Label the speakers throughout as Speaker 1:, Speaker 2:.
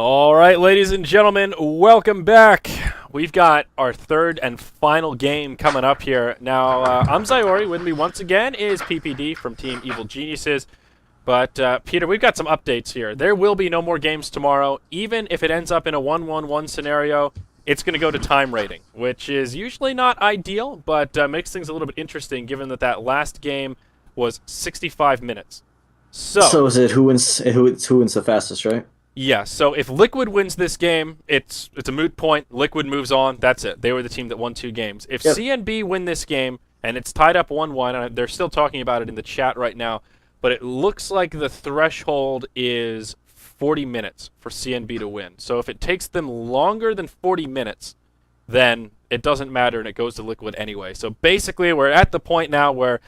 Speaker 1: All right, ladies and gentlemen, welcome back. We've got our third and final game coming up here. Now, I'm Zyori. With me once again is PPD from Team Evil Geniuses. But, Peter, we've got some updates here. There will be no more games tomorrow. Even if it ends up in a 1-1-1 scenario, it's going to go to time rating, which is usually not ideal, but makes things a little bit interesting given that that last game was 65 minutes.
Speaker 2: So is it who wins the fastest, right?
Speaker 1: Yeah, so if Liquid wins this game, it's a moot point. Liquid moves on. That's it. They were the team that won 2 games. If CNB win this game, and it's tied up 1-1, and they're still talking about it in the chat right now, but it looks like the threshold is 40 minutes for CNB to win. So if it takes them longer than 40 minutes, then it doesn't matter, and it goes to Liquid anyway. So basically, we're at the point now where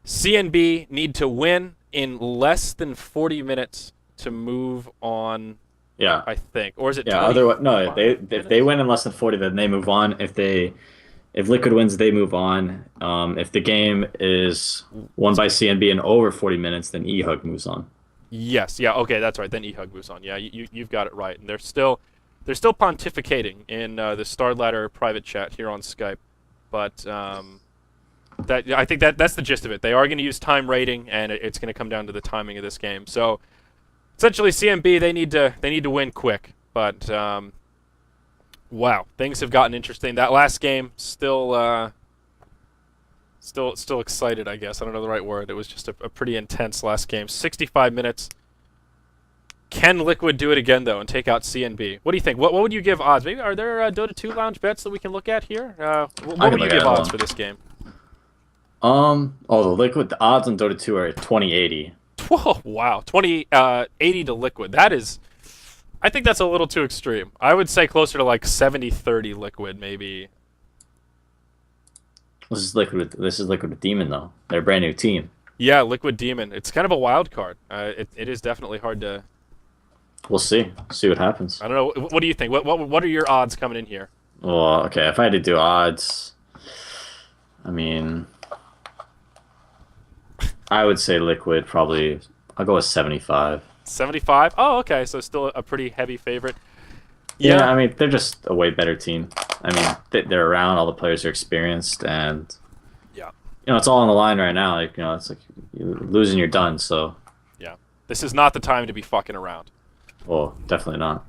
Speaker 1: CNB need to win in less than 40 minutes to move on.
Speaker 2: Yeah,
Speaker 1: I think, or is it?
Speaker 2: Yeah, otherwise, no. If they win in less than 40, then they move on. If Liquid wins, they move on. If the game is won by CNB in over 40 minutes, then EHUG moves on.
Speaker 1: Yes, yeah, okay, that's right. Then EHUG moves on. Yeah, you've got it right. And they're still pontificating in the Starladder private chat here on Skype, but I think that's the gist of it. They are going to use time rating, and it's going to come down to the timing of this game. So essentially, CNB they need to win quick. But wow, things have gotten interesting. That last game still excited, I guess. I don't know the right word. It was just a pretty intense last game. 65 minutes. Can Liquid do it again though and take out CNB? What do you think? What would you give odds? Maybe are there Dota 2 lounge bets that we can look at here? What would you give odds for this game?
Speaker 2: The odds on Dota 2 are 20-80.
Speaker 1: Whoa, wow. 80 to Liquid. That is, I think that's a little too extreme. I would say closer to like 70-30 Liquid, maybe.
Speaker 2: This is Liquid with Demon, though. They're a brand new team.
Speaker 1: Yeah, Liquid Demon. It's kind of a wild card. It is definitely hard to...
Speaker 2: We'll see. See what happens.
Speaker 1: I don't know. What do you think? What are your odds coming in here?
Speaker 2: Well, okay, if I had to do odds, I mean, I would say Liquid probably. I'll go with 75.
Speaker 1: 75? Oh, okay. So still a pretty heavy favorite.
Speaker 2: Yeah, I mean, they're just a way better team. I mean, they're around. All the players are experienced, and
Speaker 1: yeah,
Speaker 2: it's all on the line right now. Like, it's like you're losing, you're done. So
Speaker 1: yeah, this is not the time to be fucking around.
Speaker 2: Well, definitely not.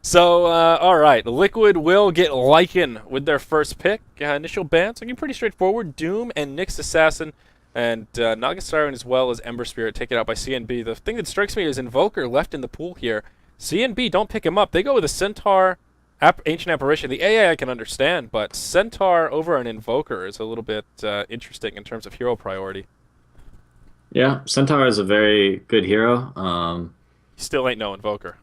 Speaker 1: So, all right, Liquid will get Lycan with their first pick. Initial bans looking pretty straightforward. Doom and Nyx Assassin, and Naga Siren as well as Ember Spirit taken out by CNB. The thing that strikes me is Invoker left in the pool here. CNB don't pick him up. They go with a Centaur, Ancient Apparition. The AA I can understand, but Centaur over an Invoker is a little bit interesting in terms of hero priority.
Speaker 2: Yeah, Centaur is a very good hero.
Speaker 1: Still ain't no Invoker.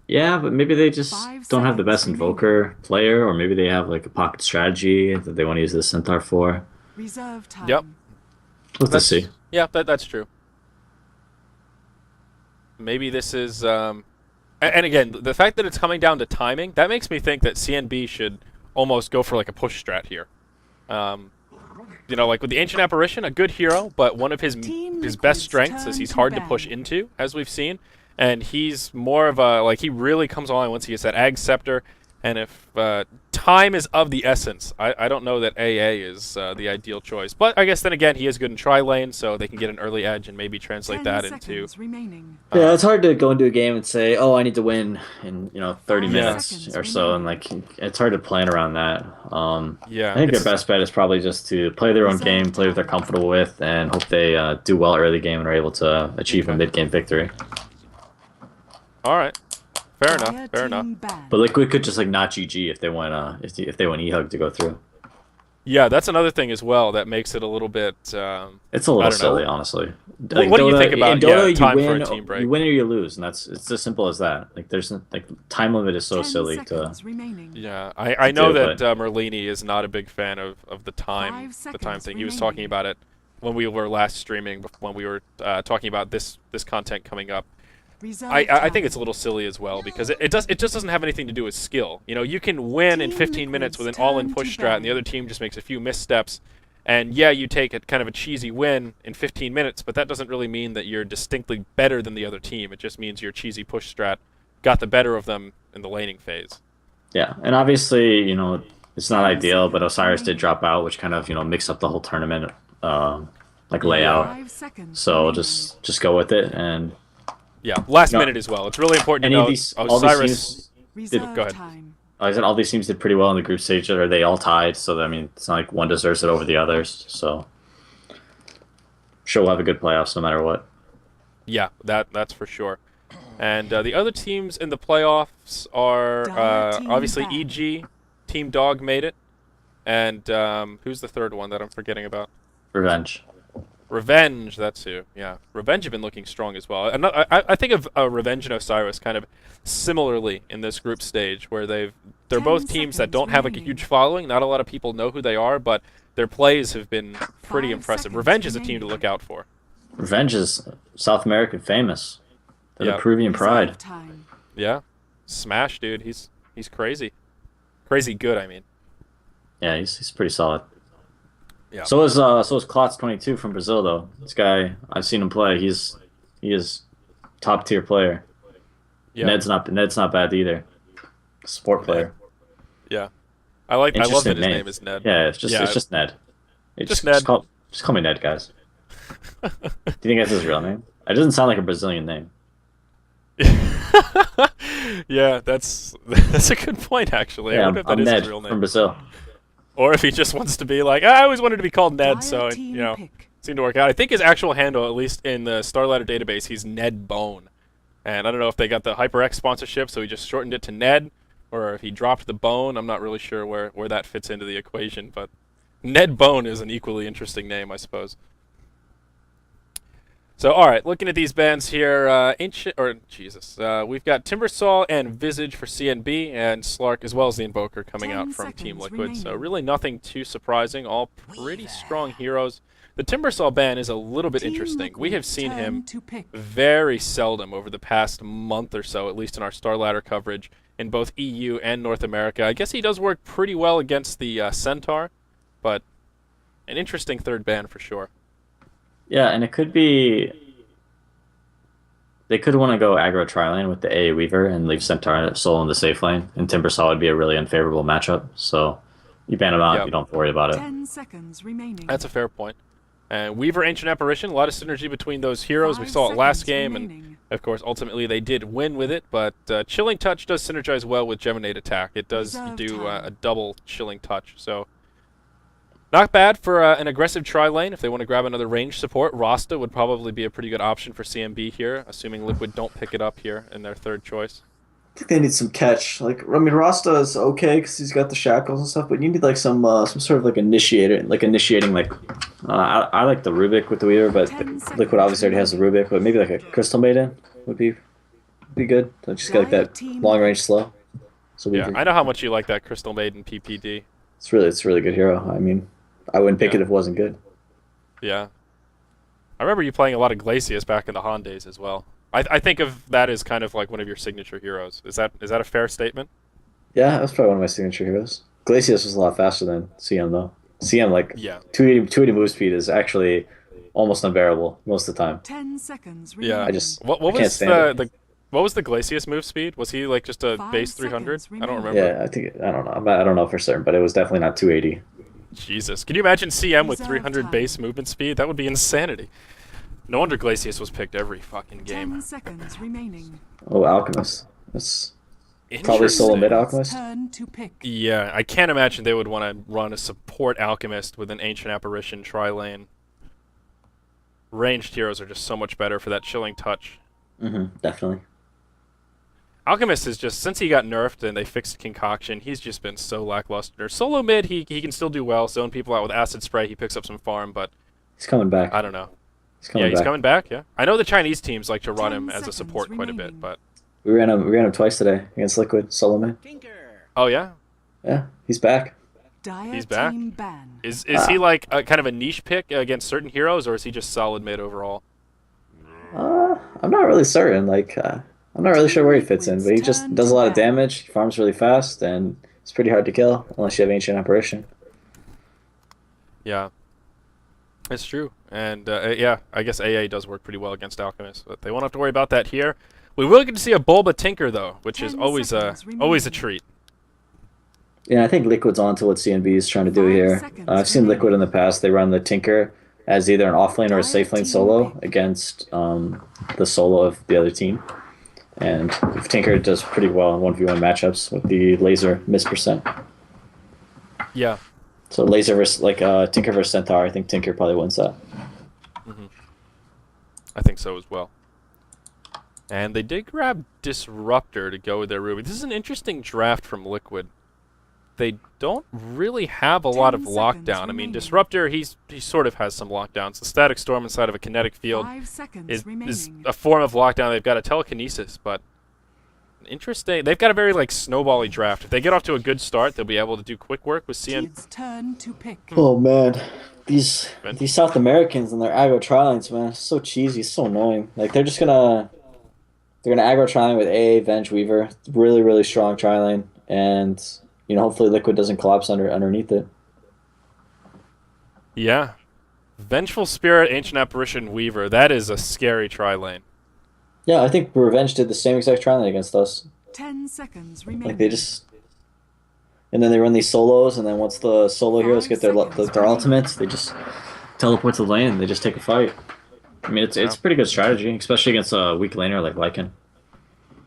Speaker 2: Yeah, but maybe they just don't have the best Invoker player, or maybe they have like a pocket strategy that they want to use the Centaur for.
Speaker 3: Reserve time.
Speaker 1: Yep.
Speaker 2: Let's see.
Speaker 1: Yeah, that's true. Maybe this is... and again, the fact that it's coming down to timing, that makes me think that CNB should almost go for like a push strat here. Like with the Ancient Apparition, a good hero, but one of his best strengths is he's hard to push into, as we've seen. And he's more of a, he really comes on once he gets that Ag Scepter. And if time is of the essence, I don't know that AA is the ideal choice. But I guess then again, he is good in tri-lane, so they can get an early edge and maybe translate that into...
Speaker 2: Yeah, it's hard to go into a game and say, oh, I need to win in 30 minutes or so. And it's hard to plan around that.
Speaker 1: Yeah,
Speaker 2: I think their best bet is probably just to play their own game, play what they're comfortable with, and hope they do well early game and are able to achieve a mid-game victory.
Speaker 1: All right. Fair enough. Fair enough.
Speaker 2: But Liquid could just not GG if they want if they want EHUG to go through.
Speaker 1: Yeah, that's another thing as well that makes it a little bit.
Speaker 2: It's a little silly, honestly.
Speaker 1: What do you think about
Speaker 2: Dota,
Speaker 1: time for a team break?
Speaker 2: You win or you lose, and it's as simple as that. There's time limit is so silly to.
Speaker 1: Yeah, I know that Merlini is not a big fan of the time thing. He was talking about it when we were last streaming, when we were talking about this content coming up. I think it's a little silly as well because it just doesn't have anything to do with skill. You can win in 15 minutes with an all-in push strat, and the other team just makes a few missteps, And yeah, you take a kind of a cheesy win in 15 minutes, but that doesn't really mean that you're distinctly better than the other team. It just means your cheesy push strat got the better of them in the laning phase.
Speaker 2: Yeah, and obviously, it's not ideal, but Osiris did drop out, which kind of, mixed up the whole tournament, like layout.
Speaker 1: Yeah.
Speaker 2: So just go with it, and
Speaker 1: Yeah, last minute as well. It's really important to
Speaker 2: any
Speaker 1: know
Speaker 2: of these, all
Speaker 1: Osiris.
Speaker 2: these teams
Speaker 1: Go ahead.
Speaker 2: like I said, all these teams did pretty well in the group stage, or they all tied. So I mean, it's not like one deserves it over the others. So sure, we'll have a good playoffs no matter what.
Speaker 1: Yeah, that's for sure. And the other teams in the playoffs are obviously EG. Team Dog made it. And who's the third one that I'm forgetting about?
Speaker 2: Revenge.
Speaker 1: Revenge, that's who. Yeah, Revenge have been looking strong as well. I think of Revenge and Osiris kind of similarly in this group stage, where they're both teams that don't have like a huge following. Not a lot of people know who they are, but their plays have been pretty impressive. Revenge is a team to look out for.
Speaker 2: Revenge is South American famous. They're
Speaker 1: Yeah.
Speaker 2: the Peruvian pride.
Speaker 1: Yeah, Smash, dude. He's crazy, crazy good. I mean.
Speaker 2: Yeah, he's pretty solid.
Speaker 1: Yeah.
Speaker 2: So is Klotz22 from Brazil though. This guy, I've seen him play. He is top tier player.
Speaker 1: Yeah.
Speaker 2: Ned's not bad either. Sport player.
Speaker 1: Yeah. I love that his
Speaker 2: Interesting
Speaker 1: name is Ned.
Speaker 2: Yeah, it's just Ned.
Speaker 1: Just Ned.
Speaker 2: Just call me Ned, guys. Do you think that's his real name? It doesn't sound like a Brazilian name.
Speaker 1: Yeah, that's a good point actually. I
Speaker 2: Yeah,
Speaker 1: wonder if that
Speaker 2: I'm
Speaker 1: is
Speaker 2: Ned
Speaker 1: his real name.
Speaker 2: from Brazil.
Speaker 1: Or if he just wants to be like, I always wanted to be called Ned, so it seemed to work out. I think his actual handle, at least in the Starladder database, he's Ned Bone. And I don't know if they got the HyperX sponsorship, so he just shortened it to Ned, or if he dropped the bone. I'm not really sure where that fits into the equation, but Ned Bone is an equally interesting name, I suppose. So, all right, looking at these bands here, we've got Timbersaw and Visage for CNB, and Slark, as well as the Invoker, coming out from Team Liquid. So really nothing too surprising, all pretty strong heroes. The Timbersaw ban is a little bit interesting. We have seen him very seldom over the past month or so, at least in our Starladder coverage, in both EU and North America. I guess he does work pretty well against the Centaur, but an interesting third ban for sure.
Speaker 2: Yeah, and it could be they could want to go aggro tri-lane with the A Weaver and leave Centaur solo in the safe lane, and Timbersaw would be a really unfavorable matchup. So you ban him out,
Speaker 1: Yep.
Speaker 2: you don't worry about it.
Speaker 3: 10 seconds remaining.
Speaker 1: That's a fair point. And Weaver, Ancient Apparition, a lot of synergy between those heroes. We saw it last game, and of course, ultimately they did win with it. But Chilling Touch does synergize well with Geminate Attack. It does do a double Chilling Touch. So not bad for an aggressive tri-lane. If they want to grab another range support, Rasta would probably be a pretty good option for CMB here, assuming Liquid don't pick it up here in their third choice.
Speaker 4: I think they need some catch. Like, I mean, Rasta is okay because he's got the shackles and stuff, but you need like some sort of like initiator, like initiating. Like, I like the Rubik with the Weaver, but Liquid obviously already has the Rubik. But maybe like a Crystal Maiden would be good. So just get like that long range slow. So
Speaker 1: yeah, I know how much you like that Crystal Maiden PPD.
Speaker 4: It's a really good hero. I mean, I wouldn't pick it if it wasn't good.
Speaker 1: Yeah, I remember you playing a lot of Glacius back in the Han days as well. I think of that as kind of like one of your signature heroes. Is that a fair statement?
Speaker 4: Yeah, that's probably one of my signature heroes. Glacius was a lot faster than CM though. CM like 280 move speed is actually almost unbearable most of the time.
Speaker 3: 10 seconds
Speaker 1: Yeah,
Speaker 3: remaining.
Speaker 1: what was what was the Glacius move speed? Was he like just a base 300? I don't remember.
Speaker 4: Yeah, I don't know. I don't know for certain, but it was definitely not 280.
Speaker 1: Jesus, can you imagine CM with 300 base movement speed? That would be insanity. No wonder Glacius was picked every fucking game.
Speaker 3: 10 seconds remaining.
Speaker 4: Oh, Alchemist. That's probably solo mid Alchemist.
Speaker 3: Turn to pick.
Speaker 1: Yeah, I can't imagine they would want to run a support Alchemist with an Ancient Apparition tri-lane. Ranged heroes are just so much better for that Chilling Touch.
Speaker 4: Definitely.
Speaker 1: Alchemist is just, since he got nerfed and they fixed Concoction, he's just been so lackluster. Solo mid, he can still do well. Zone people out with Acid Spray, he picks up some farm, but
Speaker 4: He's coming back.
Speaker 1: I don't know.
Speaker 4: He's coming
Speaker 1: He's
Speaker 4: back.
Speaker 1: coming back, yeah. I know the Chinese teams like to run him
Speaker 3: 10
Speaker 1: as a support
Speaker 3: seconds
Speaker 1: quite a bit,
Speaker 3: remaining.
Speaker 1: but...
Speaker 4: We ran him twice today against Liquid solo mid.
Speaker 1: Oh, yeah?
Speaker 4: Yeah, he's back.
Speaker 3: Dire
Speaker 1: He's back?
Speaker 3: team ban.
Speaker 1: Is he like a kind of a niche pick against certain heroes, or is he just solid mid overall?
Speaker 4: I'm not really certain. Like, I'm not really sure where he fits in, but he just does a lot of damage. He farms really fast, and it's pretty hard to kill unless you have Ancient Apparition.
Speaker 1: Yeah. It's true. And yeah, I guess AA does work pretty well against Alchemist, but they won't have to worry about that here. We will get to see a Bulba Tinker though, which is
Speaker 3: 10
Speaker 1: always
Speaker 3: seconds
Speaker 1: always a
Speaker 3: remaining.
Speaker 1: treat.
Speaker 4: Yeah, I think Liquid's on to what CNB is trying to do
Speaker 3: 5
Speaker 4: here.
Speaker 3: seconds
Speaker 4: I've seen Liquid in
Speaker 3: remaining.
Speaker 4: the past. They run the Tinker as either an off lane or a safe lane
Speaker 3: Team
Speaker 4: solo
Speaker 3: pick.
Speaker 4: against the solo of the other team. And Tinker does pretty well in 1v1 matchups with the laser miss percent.
Speaker 1: Yeah.
Speaker 4: So laser versus Tinker versus Centaur, I think Tinker probably wins that.
Speaker 1: I think so as well. And they did grab Disruptor to go with their Ruby. This is an interesting draft from Liquid. They don't really have a lot of
Speaker 3: 10
Speaker 1: lockdown.
Speaker 3: seconds
Speaker 1: I mean,
Speaker 3: remaining.
Speaker 1: Disruptor, he sort of has some lockdowns. The Static Storm inside of a kinetic field
Speaker 3: 5 seconds
Speaker 1: is
Speaker 3: remaining.
Speaker 1: a form of lockdown. They've got a telekinesis, but interesting. They've got a very like snowbally draft. If they get off to a good start, they'll be able to do quick work with CN.
Speaker 3: Kids turn to pick.
Speaker 4: Oh man, these South Americans and their aggro tri-lanes, man, so cheesy, so annoying. Like they're gonna aggro tri-lane with AA, Venge, Weaver, really really strong tri-lane, and hopefully Liquid doesn't collapse underneath it.
Speaker 1: Yeah. Vengeful Spirit, Ancient Apparition, Weaver. That is a scary tri-lane.
Speaker 4: Yeah, I think Revenge did the same exact tri-lane against us.
Speaker 3: 10 seconds remaining.
Speaker 4: Like they just, and then they run these solos, and then once the solo heroes get their ultimates, they just teleport to the lane and they just take a fight. I mean, it's a pretty good strategy, especially against a weak laner like Lycan.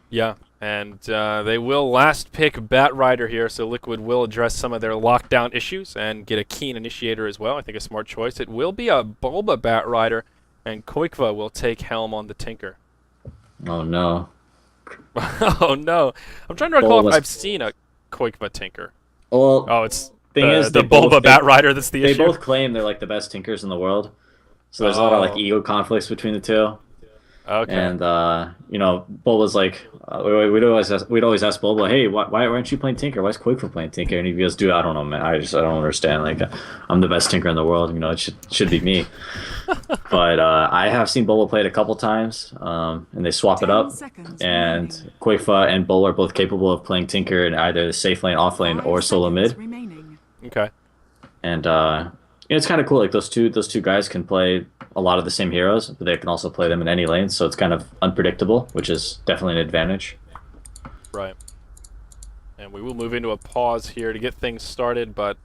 Speaker 1: Yeah, and they will last pick Bat Rider here, so Liquid will address some of their lockdown issues and get a Keen Initiator as well. I think a smart choice. It will be a Bulba Bat Rider, and Koikva will take Helm on the Tinker.
Speaker 4: Oh no.
Speaker 1: Oh no. I'm trying to recall if I've seen a Koikva Tinker.
Speaker 4: Well,
Speaker 1: Oh, it's
Speaker 4: thing is,
Speaker 1: the Bulba Bat Rider that's the
Speaker 4: they
Speaker 1: issue.
Speaker 4: both claim they're like the best tinkers in the world. So there's a lot of like ego conflicts between the two.
Speaker 1: Okay.
Speaker 4: And Bulba's like, we'd always ask Bulba, hey, why aren't you playing Tinker? Why is Koikva playing Tinker? And he goes, dude, I don't know, man. I don't understand. Like, I'm the best Tinker in the world. It should be me. But I have seen Bulba play it a couple times, and they swap it
Speaker 3: 10
Speaker 4: up.
Speaker 3: seconds
Speaker 4: And
Speaker 3: remaining.
Speaker 4: Koikva and Bulba are both capable of playing Tinker in either the safe lane, off lane,
Speaker 3: 5
Speaker 4: or solo
Speaker 3: seconds
Speaker 4: mid.
Speaker 3: remaining.
Speaker 1: Okay.
Speaker 4: And it's kind of cool. Like those two guys can play a lot of the same heroes, but they can also play them in any lane. So it's kind of unpredictable, which is definitely an advantage.
Speaker 1: Right. And we will move into a pause here to get things started, but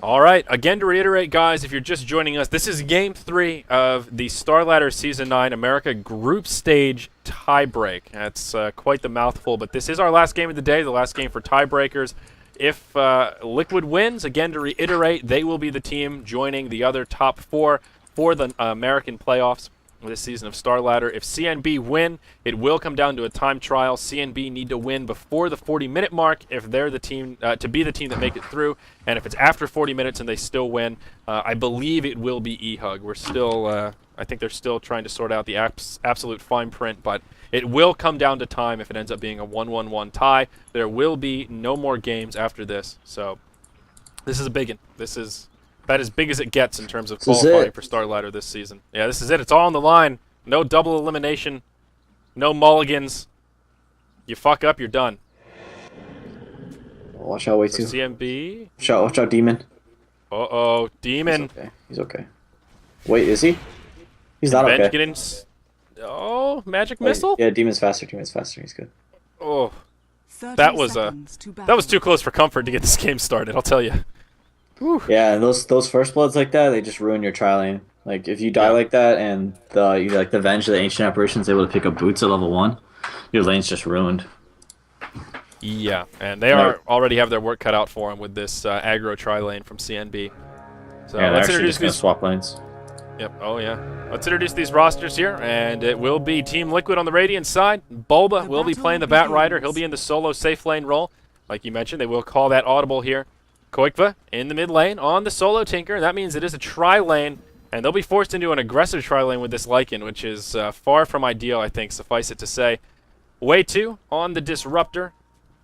Speaker 1: all right, again to reiterate, guys, if you're just joining us, this is Game 3 of the Starladder Season 9 America Group Stage Tiebreak. That's quite the mouthful, but this is our last game of the day, the last game for tiebreakers. If Liquid wins, again to reiterate, they will be the team joining the other top 4 for the American playoffs this season of Starladder. If CNB win, it will come down to a time trial. CNB need to win before the 40-minute mark if they're the team to be the team that make it through. And if it's after 40 minutes and they still win, I believe it will be E-Hug. We're still, I think they're still trying to sort out the absolute fine print, but it will come down to time if it ends up being a 1-1-1 tie. There will be no more games after this, so this is a big one. This is about as big as it gets in terms of qualifying for Starladder this season. Yeah, this is it. It's all on the line. No double elimination. No mulligans. You fuck up, you're done.
Speaker 4: Watch out, way
Speaker 1: For
Speaker 4: too.
Speaker 1: CNB.
Speaker 4: Watch out, Demon.
Speaker 1: Uh-oh, Demon.
Speaker 4: He's okay. Wait, is he? He's not
Speaker 1: Venge
Speaker 4: okay.
Speaker 1: getting oh, magic
Speaker 4: Wait,
Speaker 1: missile?
Speaker 4: yeah, Demon's faster. He's good.
Speaker 1: Oh,
Speaker 3: 30
Speaker 1: that was
Speaker 3: seconds to
Speaker 1: that was
Speaker 3: battle.
Speaker 1: too close for comfort to get this game started, I'll tell you.
Speaker 4: Yeah, and those first bloods like that, they just ruin your tri lane. Like if you die like that, and the Venge, the Ancient Apparition's able to pick up boots at level 1, your lane's just ruined.
Speaker 1: Yeah, and they already have their work cut out for them with this aggro tri-lane from CNB. So
Speaker 4: Yeah, they're
Speaker 1: let's
Speaker 4: actually
Speaker 1: introduce
Speaker 4: just gonna
Speaker 1: these.
Speaker 4: swap lanes.
Speaker 1: Yep. Oh yeah. Let's introduce these rosters here, and it will be Team Liquid on the Radiant side. Bulba
Speaker 3: The
Speaker 1: will be
Speaker 3: battle
Speaker 1: playing the Bat Rider.
Speaker 3: begins.
Speaker 1: He'll be in the solo safe lane role, like you mentioned. They will call that audible here. Koikva in the mid lane on the solo Tinker. That means it is a tri-lane, and they'll be forced into an aggressive tri-lane with this Lycan, which is far from ideal, I think, suffice it to say. Way 2 on the Disruptor.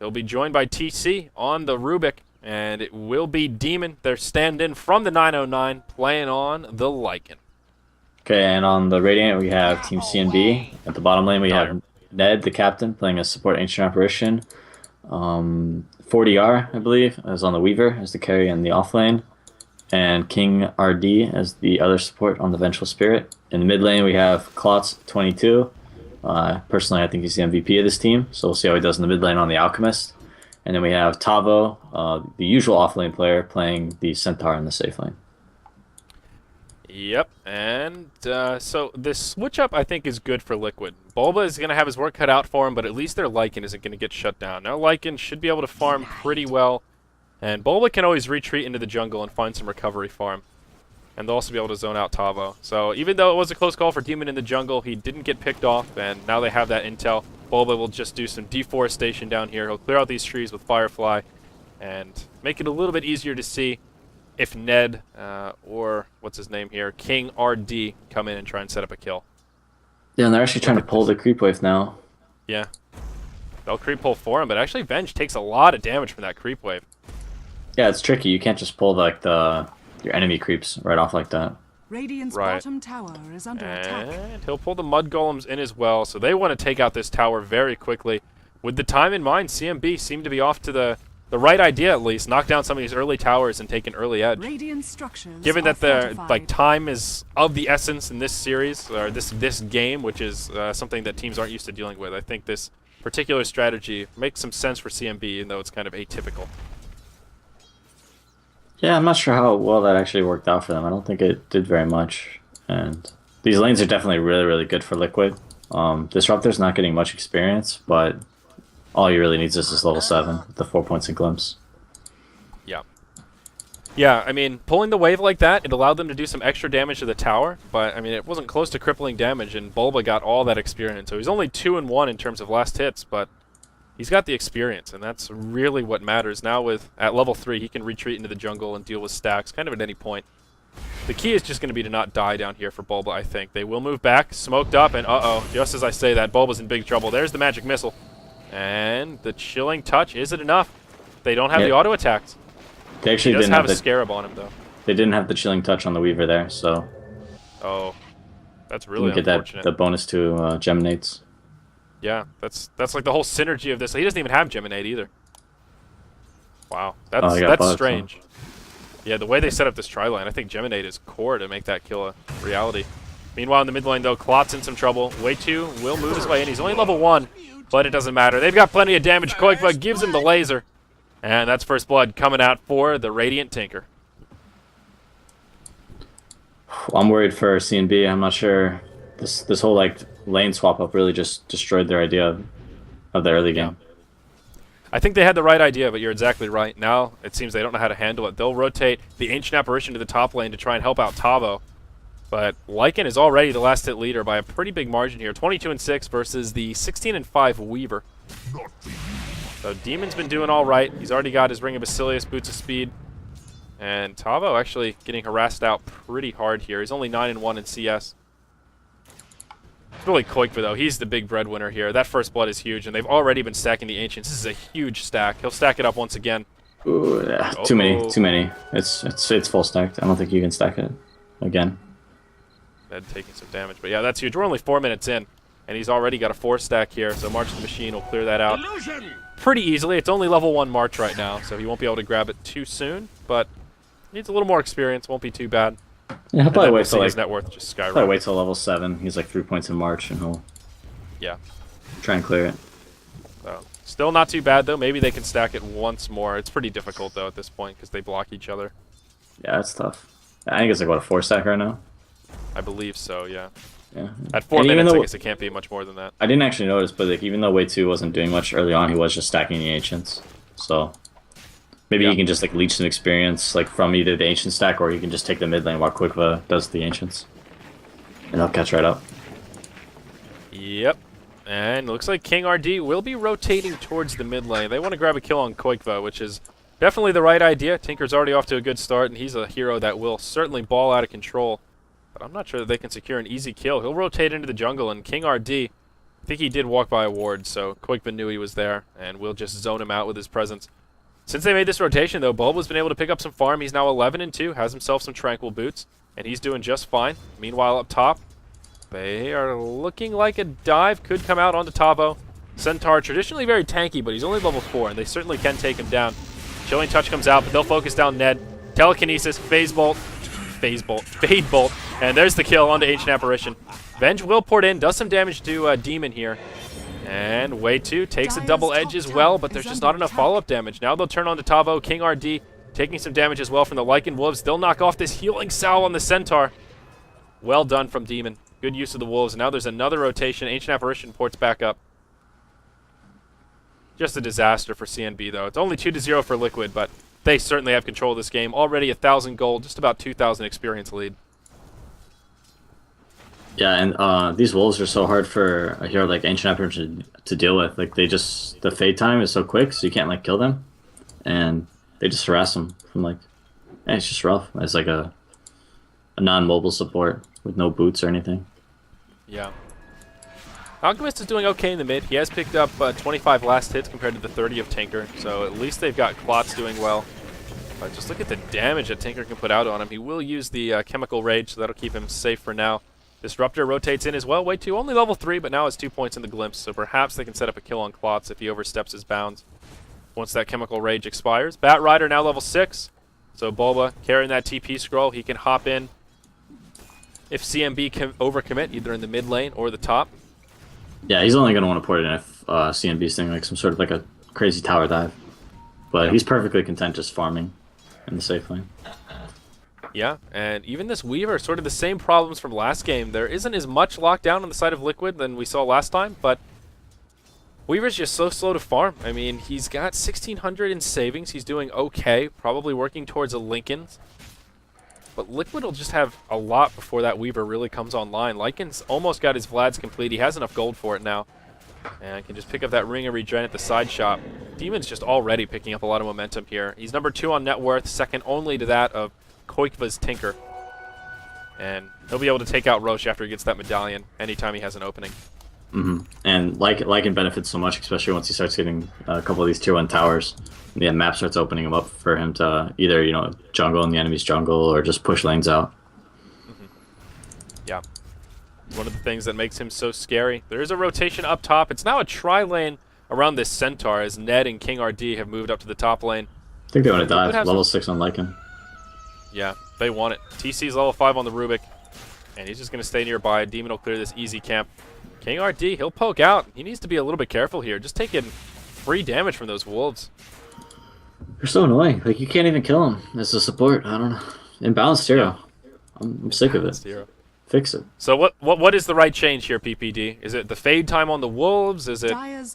Speaker 1: They'll be joined by TC on the Rubik, and it will be Demon, their stand-in from the 909, playing on the Lycan.
Speaker 4: Okay, and on the Radiant we have Team CNB. At the bottom lane we have Ned, the captain, playing a support Ancient Apparition. 40R, I believe, is on the Weaver as the carry in the off lane.
Speaker 2: and King RD as the other support on the Vengeful Spirit. In the mid lane, we have Klotz 22. Personally, I think he's the MVP of this team, so we'll see how he does in the mid lane on the Alchemist. And then we have Tavo, the usual off-lane player, playing the Centaur in the safe lane.
Speaker 1: Yep, and so this switch-up I think is good for Liquid. Bulba is going to have his work cut out for him, but at least their Lycan isn't going to get shut down. Now Lycan should be able to farm pretty well, and Bulba can always retreat into the jungle and find some recovery farm. And they'll also be able to zone out Tavo. So even though it was a close call for Demon in the jungle, he didn't get picked off, and now they have that intel. Bulba will just do some deforestation down here. He'll clear out these trees with Firefly and make it a little bit easier to see if Ned or what's his name here, King RD, come in and try and set up a kill.
Speaker 2: Yeah, and they're actually trying to pull the creep wave now.
Speaker 1: Yeah. They'll creep pull for him, but actually Venge takes a lot of damage from that creep wave.
Speaker 2: Yeah, it's tricky. You can't just pull like your enemy creeps right off like that.
Speaker 3: Radiant's
Speaker 1: Right.
Speaker 3: bottom tower is under attack.
Speaker 1: And he'll pull the Mud Golems in as well, so they want to take out this tower very quickly. With the time in mind, CMB seemed to be off to the right idea at least, knock down some of these early towers and take an early edge.
Speaker 3: Radiant structures
Speaker 1: Given
Speaker 3: are
Speaker 1: that the
Speaker 3: fortified.
Speaker 1: time is of the essence in this series, or this game, which is something that teams aren't used to dealing with, I think this particular strategy makes some sense for CMB, even though it's kind of atypical.
Speaker 2: Yeah, I'm not sure how well that actually worked out for them. I don't think it did very much. And these lanes are definitely really, really good for Liquid. Disruptor's not getting much experience, but all he really needs is this level 7, the 4 points of Glimpse.
Speaker 1: Yeah. Yeah, I mean, pulling the wave like that, it allowed them to do some extra damage to the tower, but, I mean, it wasn't close to crippling damage, and Bulba got all that experience. So he's only 2-1 in terms of last hits, but he's got the experience, and that's really what matters. Now at level 3, he can retreat into the jungle and deal with stacks kind of at any point. The key is just going to be to not die down here for Bulba, I think. They will move back, smoked up, and uh-oh, just as I say that, Bulba's in big trouble. There's the magic missile. And the chilling touch, is it enough? They don't have the auto attacks.
Speaker 2: They actually
Speaker 1: He does
Speaker 2: didn't
Speaker 1: have
Speaker 2: have
Speaker 1: a
Speaker 2: the
Speaker 1: scarab on him, though.
Speaker 2: They didn't have the chilling touch on the Weaver there, so
Speaker 1: Oh, that's
Speaker 2: you
Speaker 1: really
Speaker 2: can get
Speaker 1: unfortunate.
Speaker 2: the bonus to Geminates.
Speaker 1: Yeah, that's like the whole synergy of this. He doesn't even have Geminate either. Wow,
Speaker 2: Oh, he got
Speaker 1: that's
Speaker 2: bugged, huh?
Speaker 1: strange. Yeah, the way they set up this tri-line, I think Geminate is core to make that kill a reality. Meanwhile, in the mid lane, though, Klot's in some trouble. Way 2 will move his way in. He's only level 1, but it doesn't matter. They've got plenty of damage. Koikva gives him the laser. And that's first blood coming out for the Radiant Tinker.
Speaker 2: I'm worried for CNB. I'm not sure. This whole like lane swap up really just destroyed their idea of the early game.
Speaker 1: I think they had the right idea, but you're exactly right. Now it seems they don't know how to handle it. They'll rotate the Ancient Apparition to the top lane to try and help out Tavo. But Lycan is already the last hit leader by a pretty big margin here. 22-6 versus the 16-5 Weaver. So Demon's been doing all right. He's already got his Ring of Basilius, Boots of Speed. And Tavo actually getting harassed out pretty hard here. He's only 9-1 in CS. It's really Koikva, though. He's the big breadwinner here. That first blood is huge, and they've already been stacking the Ancients. This is a huge stack. He'll stack it up once again.
Speaker 2: Ooh, yeah, too many. It's full stacked. I don't think you can stack it again.
Speaker 1: Ned taking some damage, but yeah, that's huge. We're only 4 minutes in, and he's already got a 4 stack here, so March the Machine will clear that out pretty easily. It's only level 1 March right now, so he won't be able to grab it too soon, but needs a little more experience. Won't be too bad.
Speaker 2: Yeah, he'll probably
Speaker 1: We'll
Speaker 2: wait
Speaker 1: see
Speaker 2: till
Speaker 1: his
Speaker 2: like
Speaker 1: net worth just
Speaker 2: probably
Speaker 1: skyrocket.
Speaker 2: wait till level 7. He's like 3 points in March, and he'll try and clear it.
Speaker 1: So, still not too bad, though. Maybe they can stack it once more. It's pretty difficult, though, at this point, because they block each other.
Speaker 2: Yeah, that's tough. I think it's like what, a 4 stack right now.
Speaker 1: I believe so, yeah.
Speaker 2: Yeah.
Speaker 1: At 4
Speaker 2: And even
Speaker 1: minutes, I
Speaker 2: though-
Speaker 1: guess it can't be much more than that.
Speaker 2: I didn't actually notice, but like even though Wave 2 wasn't doing much early on, he was just stacking the Ancients. So maybe
Speaker 1: Yeah.
Speaker 2: he can just like leech some experience like from either the Ancient stack, or he can just take the mid lane while Quickva does the Ancients. And he'll catch right up.
Speaker 1: Yep. And looks like King RD will be rotating towards the mid lane. They want to grab a kill on Koikva, which is definitely the right idea. Tinker's already off to a good start, and he's a hero that will certainly ball out of control. But I'm not sure that they can secure an easy kill. He'll rotate into the jungle, and King RD, I think he did walk by a ward, so Koikva knew he was there, and we'll just zone him out with his presence. Since they made this rotation, though, Bulba's been able to pick up some farm. He's now 11-2, has himself some Tranquil Boots, and he's doing just fine. Meanwhile, up top, they are looking like a dive could come out onto Tavo. Centaur, traditionally very tanky, but he's only level 4, and they certainly can take him down. Chilling Touch comes out, but they'll focus down Ned. Telekinesis, Phase Bolt, Fade Bolt, and there's the kill onto Ancient Apparition. Venge will port in, does some damage to Demon here. And Way 2 takes a double edge as well, but there's just not enough follow-up damage. Now they'll turn on to Tavo. King RD taking some damage as well from the Lycan Wolves. They'll knock off this healing Sow on the Centaur. Well done from Demon. Good use of the Wolves. Now there's another rotation. Ancient Apparition ports back up. Just a disaster for CNB, though. It's only 2-0 for Liquid, but they certainly have control of this game. Already 1,000 gold, just about 2,000 experience lead.
Speaker 2: Yeah, and these wolves are so hard for a hero like Ancient Apparition to deal with. Like the fade time is so quick, so you can't like kill them, and they just harass them from like. It's just rough. It's like a non-mobile support with no boots or anything.
Speaker 1: Yeah. Alchemist is doing okay in the mid. He has picked up 25 last hits compared to the 30 of Tinker, so at least they've got Clots doing well. But just look at the damage that Tinker can put out on him. He will use the Chemical Rage, so that'll keep him safe for now. Disruptor rotates in as well. Way 2, only level 3, but now has 2 points in the Glimpse, so perhaps they can set up a kill on Clots if he oversteps his bounds once that Chemical Rage expires. Bat Rider now level 6, so Bulba carrying that TP scroll. He can hop in if CNB can overcommit, either in the mid lane or the top.
Speaker 2: Yeah, he's only going to want to port it in if CNB's thing like some sort of like a crazy tower dive. But he's perfectly content just farming in the safe lane.
Speaker 1: Yeah, and even this Weaver, sort of the same problems from last game. There isn't as much lockdown on the side of Liquid than we saw last time, but Weaver's just so slow to farm. I mean, he's got 1,600 in savings. He's doing okay, probably working towards a Linken's. But Liquid will just have a lot before that Weaver really comes online. Lycan's almost got his Vlad's complete. He has enough gold for it now. And can just pick up that Ring of Regen at the side shop. Demon's just already picking up a lot of momentum here. He's number 2 on net worth, second only to that of Koikva's Tinker. And he'll be able to take out Roche after he gets that medallion anytime he has an opening.
Speaker 2: And Lycan benefits so much, especially once he starts getting a couple of these tier 1 towers. The map starts opening him up for him to either, jungle in the enemy's jungle or just push lanes out.
Speaker 1: Yeah. One of the things that makes him so scary. There is a rotation up top. It's now a tri-lane around this Centaur as Ned and King RD have moved up to the top lane.
Speaker 2: I think they want to dive. Level 6 on Lycan.
Speaker 1: Yeah, they want it. TC's level 5 on the Rubik, and he's just going to stay nearby. Demon will clear this easy camp. King RD, he'll poke out. He needs to be a little bit careful here. Just taking free damage from those wolves.
Speaker 2: They're so annoying. Like, you can't even kill them as a support. I don't know. Imbalanced hero. I'm sick of it.
Speaker 1: Hero.
Speaker 2: Fix it.
Speaker 1: So what is the right change here, PPD? Is it the fade time on the wolves? Is it
Speaker 2: Yeah, it's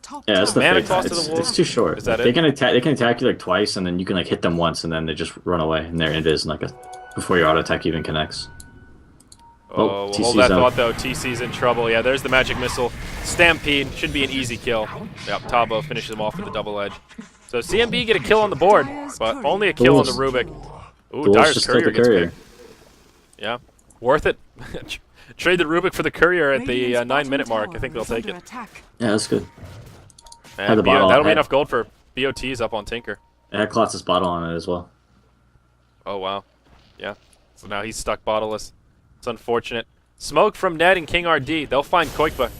Speaker 2: the
Speaker 1: mana
Speaker 2: fade
Speaker 1: toss
Speaker 2: time.
Speaker 1: to the wolves?
Speaker 2: It's too short.
Speaker 1: Is that
Speaker 2: They
Speaker 1: it?
Speaker 2: can attack you like twice, and then you can like hit them once, and then they just run away, and they're invis like before your auto attack even connects.
Speaker 1: Oh,
Speaker 2: TC's
Speaker 1: hold that
Speaker 2: up.
Speaker 1: thought, though. TC's in trouble. Yeah, there's the magic missile. Stampede should be an easy kill. Yep, Tabo finishes him off with the double edge. So CNB get a kill on the board, but only a kill on the Rubik. Ooh, Dire's Courier gets picked. Yeah, worth it. Trade the Rubik for the Courier at the 9-minute mark. I think they'll take it.
Speaker 2: Yeah, that's good.
Speaker 1: And that'll be enough gold for BOTs up on Tinker.
Speaker 2: It had Klotz's bottle on it as well.
Speaker 1: Oh, wow. Yeah. So now he's stuck bottleless. It's unfortunate. Smoke from Ned and King RD. They'll find Koikva.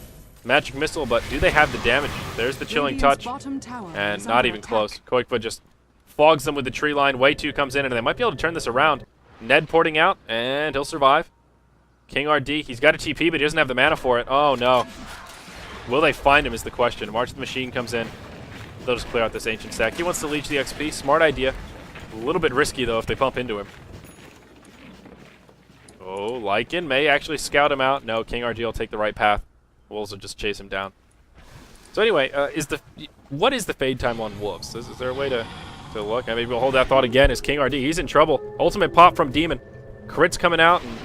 Speaker 1: Magic Missile, but do they have the damage? There's the Chilling Touch. And not even close. Koikva just fogs them with the tree line. Way 2 comes in, and they might be able to turn this around. Ned porting out, and he'll survive. King RD, he's got a TP, but he doesn't have the mana for it. Oh, no. Will they find him is the question. March the Machine comes in. They'll just clear out this Ancient Sack. He wants to leech the XP. Smart idea. A little bit risky, though, if they pump into him. Oh, Lycan may actually scout him out. No, King RD will take the right path. Wolves will just chase him down. So anyway, what is the fade time on Wolves? Is there a way to look? Maybe we'll hold that thought again. Is King RD? He's in trouble. Ultimate pop from Demon. Crit's coming out, and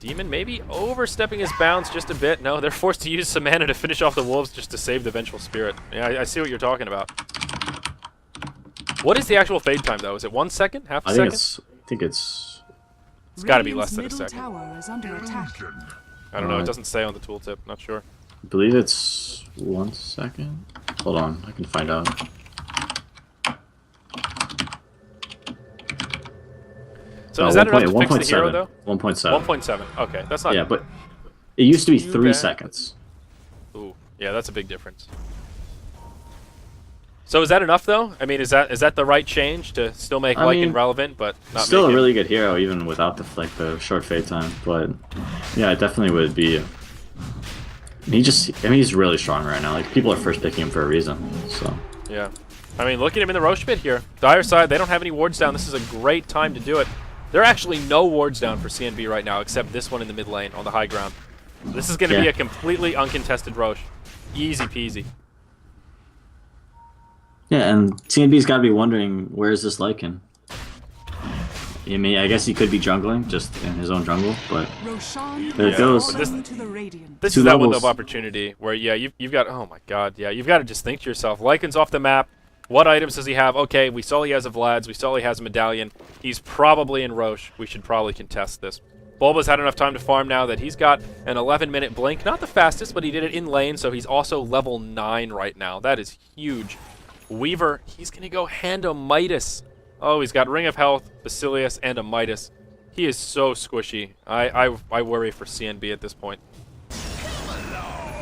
Speaker 1: Demon maybe overstepping his bounds just a bit. No, they're forced to use some mana to finish off the Wolves just to save the Vengeful Spirit. Yeah, I see what you're talking about. What is the actual fade time, though? Is it 1 second? Half a second?
Speaker 2: I think it's...
Speaker 1: It's got to be less than a second.
Speaker 3: Tower is under attack.
Speaker 1: I don't know. It doesn't say on the tooltip. Not sure.
Speaker 2: I believe it's 1 second. Hold on, I can find out.
Speaker 1: So is that enough to fix the hero,
Speaker 2: 1.7.
Speaker 1: though?
Speaker 2: 1.7.
Speaker 1: 1.7. Okay, that's not...
Speaker 2: Yeah, but it used to be
Speaker 1: too
Speaker 2: 3
Speaker 1: bad.
Speaker 2: seconds.
Speaker 1: Ooh, yeah, that's a big difference. So is that enough though? I mean, is that the right change to still make
Speaker 2: I
Speaker 1: Lycan
Speaker 2: mean,
Speaker 1: relevant, but not
Speaker 2: Still
Speaker 1: make
Speaker 2: a
Speaker 1: him-
Speaker 2: really good hero, even without the short fade time. But yeah, it definitely would be. He's really strong right now. Like people are first picking him for a reason. So
Speaker 1: Yeah. I mean, look at him in the Roche pit here. Dire side, they don't have any wards down. This is a great time to do it. There are actually no wards down for CNB right now, except this one in the mid lane on the high ground. This is going to be a completely uncontested Roche. Easy peasy.
Speaker 2: yeah, and CNB's got to be wondering where's this Lycan. I mean, I guess he could be jungling just in his own jungle, but
Speaker 3: Roshan
Speaker 2: there it
Speaker 1: Yeah,
Speaker 2: goes.
Speaker 1: but this-
Speaker 3: to the Radiant.
Speaker 1: This
Speaker 2: Two
Speaker 1: is that window
Speaker 2: levels.
Speaker 1: of opportunity where, yeah, you've got, oh my god, yeah, you've got to just think to yourself, Lycan's off the map. What items does he have? Okay, we saw he has a Vlad's, we saw he has a Medallion. He's probably in Roche. We should probably contest this. Bulba's had enough time to farm now that he's got an 11-minute blink. Not the fastest, but he did it in lane, so he's also level 9 right now. That is huge. Weaver, he's going to go hand a Midas. Oh, he's got Ring of Health, Basilius, and a Midas. He is so squishy. I worry for CNB at this point.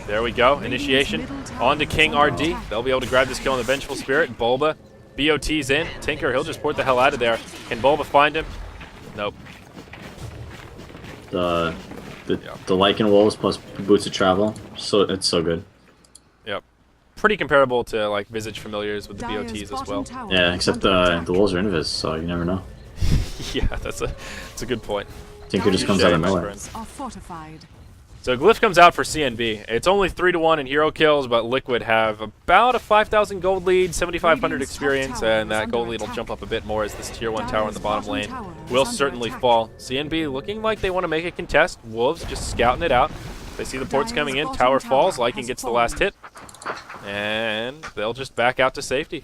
Speaker 1: There we go. Initiation. On to King RD. They'll be able to grab this kill on the Vengeful Spirit. Bulba. BOT's in. Tinker, he'll just port the hell out of there. Can Bulba find him? Nope.
Speaker 2: The Lycan Wolves plus Boots of Travel, so it's so good.
Speaker 1: Yep. Pretty comparable to like Visage Familiars with the
Speaker 3: Dire's
Speaker 1: BOTs as
Speaker 3: bottom
Speaker 1: well.
Speaker 3: tower
Speaker 2: Yeah,
Speaker 3: is
Speaker 2: except
Speaker 3: under attack.
Speaker 2: the Wolves are Invis, so you never know.
Speaker 1: Yeah, that's a good point.
Speaker 2: Tinker just comes out of
Speaker 1: my
Speaker 2: nowhere.
Speaker 1: friend.
Speaker 3: Are fortified.
Speaker 1: So Glyph comes out for CNB. It's only 3-1 in hero kills, but Liquid have about a 5,000 gold lead, 7,500
Speaker 3: Radiant's top
Speaker 1: experience,
Speaker 3: tower
Speaker 1: and
Speaker 3: is
Speaker 1: that
Speaker 3: under
Speaker 1: gold lead will
Speaker 3: attack.
Speaker 1: jump up a bit more as this tier 1 tower in the
Speaker 3: Dire's
Speaker 1: bottom
Speaker 3: bottom
Speaker 1: lane
Speaker 3: tower is
Speaker 1: will
Speaker 3: under
Speaker 1: certainly
Speaker 3: attack.
Speaker 1: fall. CNB looking like they want to make a contest. Wolves just scouting it out. They see the ports
Speaker 3: Dire's
Speaker 1: coming in.
Speaker 3: bottom
Speaker 1: Tower
Speaker 3: tower
Speaker 1: falls.
Speaker 3: has
Speaker 1: Lycan gets the last hit. And they'll just back out to safety.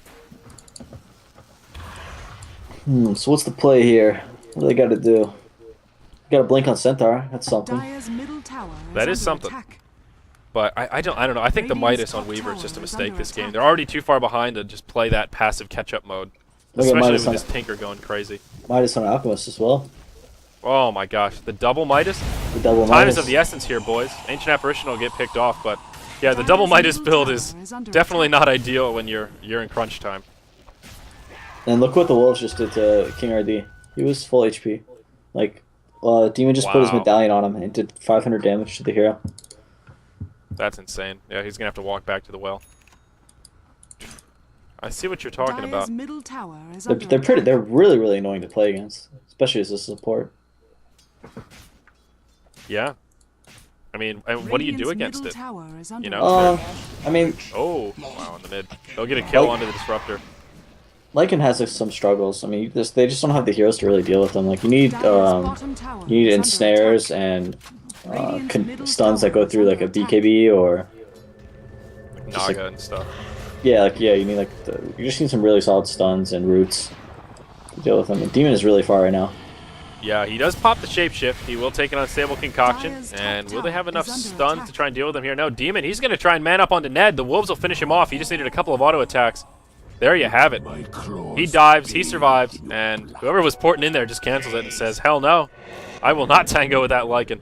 Speaker 4: So what's the play here? What do they got to do? Got to blink on Centaur. That's something.
Speaker 3: Dire's middle tower
Speaker 1: That
Speaker 3: is
Speaker 1: is
Speaker 3: under
Speaker 1: something.
Speaker 3: attack.
Speaker 1: But I don't know. I think the
Speaker 3: Radiant's
Speaker 1: Midas on
Speaker 3: top
Speaker 1: Weaver is just a
Speaker 3: tower is
Speaker 1: mistake
Speaker 3: under
Speaker 1: this game.
Speaker 3: attack.
Speaker 1: They're already too far behind to just play that passive catch-up mode.
Speaker 4: Look at
Speaker 1: Especially
Speaker 4: Midas
Speaker 1: with
Speaker 4: on
Speaker 1: this Tinker going crazy.
Speaker 4: Midas on Alchemist as well.
Speaker 1: Oh my gosh. The double Midas?
Speaker 4: The double
Speaker 1: Time
Speaker 4: Midas.
Speaker 1: is of the essence here, boys. Ancient Apparition will get picked off, but yeah, the double Midas build is definitely not ideal when you're in crunch time.
Speaker 4: And look what the Wolves just did to King RD. He was full HP. Like, Demon just put his
Speaker 1: Wow.
Speaker 4: medallion on him and it did 500 damage to the hero.
Speaker 1: That's insane. Yeah, he's gonna have to walk back to the well. I see what you're talking
Speaker 3: Dire's
Speaker 1: about.
Speaker 3: middle tower is
Speaker 4: They're,
Speaker 3: under
Speaker 4: they're pretty.
Speaker 3: attack.
Speaker 4: They're really annoying to play against, especially as a support.
Speaker 1: Yeah. I mean, and what do you do
Speaker 3: Radiant's
Speaker 1: against
Speaker 3: middle
Speaker 1: it?
Speaker 3: tower is under
Speaker 1: You know?
Speaker 3: attack.
Speaker 4: I mean,
Speaker 1: Oh, wow, in the mid. They'll get a kill onto the Disruptor.
Speaker 4: Lycan has like, some struggles. I mean, they just don't have the heroes to really deal with them. Like you need
Speaker 3: Dire's bottom tower
Speaker 4: you need
Speaker 3: is under
Speaker 4: ensnares
Speaker 3: attack.
Speaker 4: and
Speaker 3: Radiant's middle
Speaker 4: stuns that
Speaker 3: tower
Speaker 4: go through
Speaker 3: is
Speaker 4: like a
Speaker 3: under attack.
Speaker 4: BKB or
Speaker 1: Like
Speaker 4: Just
Speaker 1: Naga
Speaker 4: like-
Speaker 1: and stuff.
Speaker 4: yeah, you need you just need some really solid stuns and roots to deal with them. And Demon is really far right now.
Speaker 1: Yeah, he does pop the shapeshift. He will take an unstable concoction.
Speaker 3: Dire's top
Speaker 1: And will they have
Speaker 3: tower
Speaker 1: enough
Speaker 3: is under
Speaker 1: stuns
Speaker 3: attack.
Speaker 1: to try and deal with him here? No, Demon, he's going to try and man up onto Ned. The Wolves will finish him off. He just needed a couple of auto attacks. There you have it. He dives, he survives, and whoever was porting in there just cancels it and says, hell no. I will not tango with that Lycan.